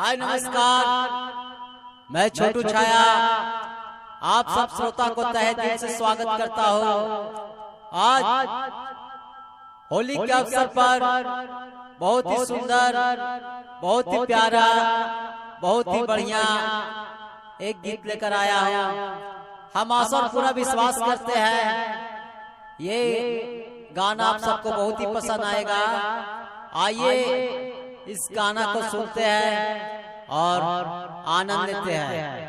हाय नमस्कार, मैं छोटू छाया आप सब श्रोता को तहे दिल से स्वागत करता हूँ। आज होली के अवसर पर बहुत ही सुंदर, बहुत ही प्यारा, बहुत ही बढ़िया एक गीत लेकर आया हूँ। हम आशा और पूरा विश्वास करते हैं ये गाना आप सबको बहुत ही पसंद आएगा। आइए इस गाना को सुनते हैं और आनंद लेते हैं।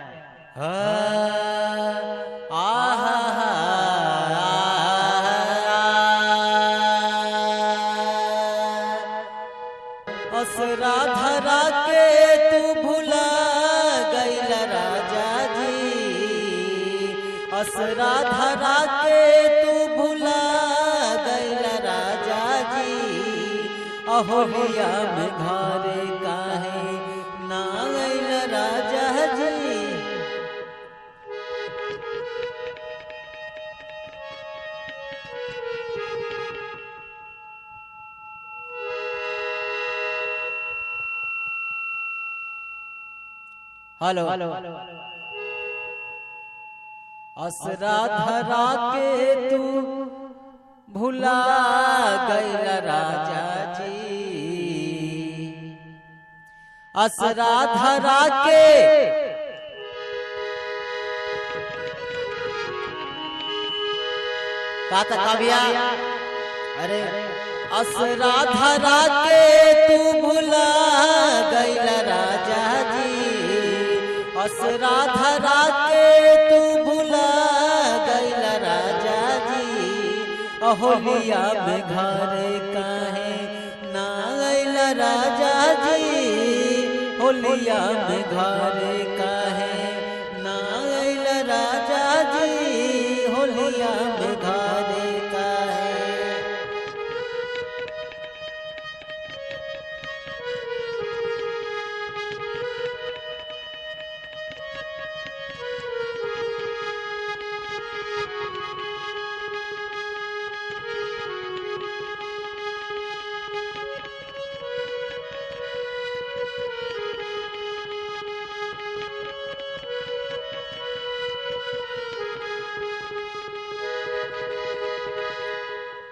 असरा धरा के तू भुला गइल राजा जी, असरा धरा के तू भुला गइल राजा जी। अहोलिया में घरे काहे ना गइल राजा जी। हेलो असरा धरा के तू भुला गइल राजा जी, असरा धरा के का भैया। अरे असरा धरा के तू भुला गइल राजा जी, असरा धरा के तू भुला गइल राजा जी। अहोलिया में घरे काहे ना गइल राजा जी, होलिया में घरे काहे ना गइल राजा जी, होलिया में घरे काहे।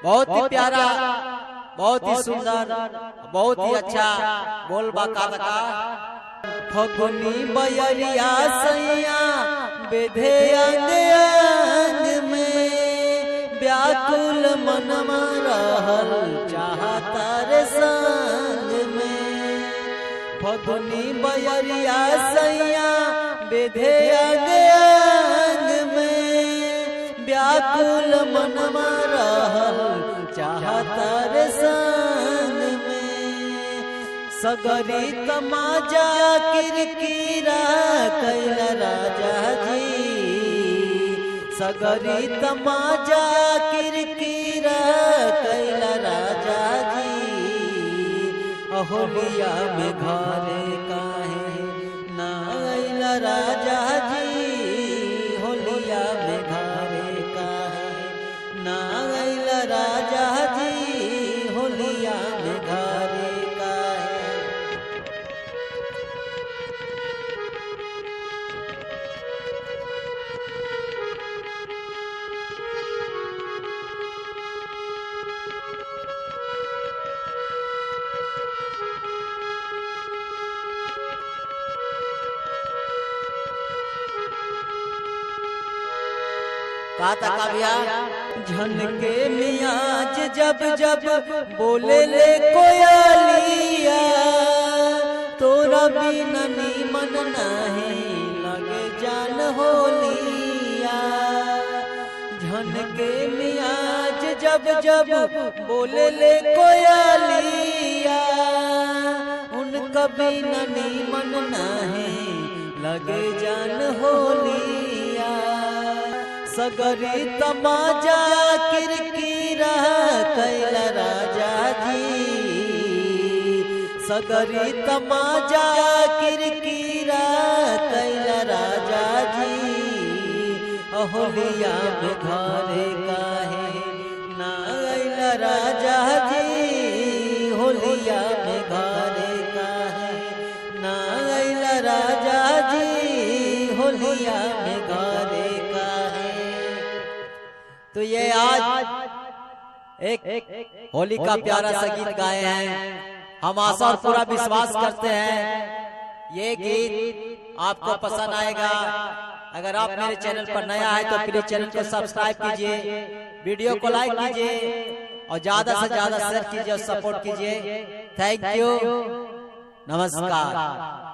बहुत ही प्यारा, बहुत ही सुंदर, बहुत ही अच्छा बोलबा का फगुनी बयरिया सैया बेधे अंग अंग में, व्याकुल मनमा रहल चाहता रे संग में। फगुनी बयरिया सैया बेधे अंग अंग में, व्याकुल मनमा रहल चाहता रे संग में। सगरी तमाजा किरकिरा कैल राजा जी, सगरी तमाजा किरकिरा कैल राजा जी। अहोलिया में घरे काहे ना गइल राजा जी, होलिया में घरे काहे ना गइल राजा जी, होलिया में घरे काहे। का भैया। झनके मियाज जब जब बोले ले कोयलिया, तोरा बिना नीमन नहीं लगे जान होलिया। झनके मियाज जब जब बोले ले कोयलिया, उनका बिना नीमन नहीं लगे जान होलिया। सगरी तमाजा किरकिरा कैल राजा जी, सगरी तमाजा किरकिरा कैल राजा जी। अहोलिया में घरे काहे ना गइल राजा जी, होलिया में घरे काहे ना होलिया में घरे का है। तो ये आज एक होली का प्यारा सा गीत गाए हैं। हम आशा और पूरा विश्वास करते हैं ये गीत आपको पसंद आएगा। अगर आप मेरे चैनल पर नया है तो प्लीज चैनल को सब्सक्राइब कीजिए, वीडियो को लाइक कीजिए और ज्यादा से ज्यादा शेयर कीजिए और सपोर्ट कीजिए। थैंक यू, नमस्कार।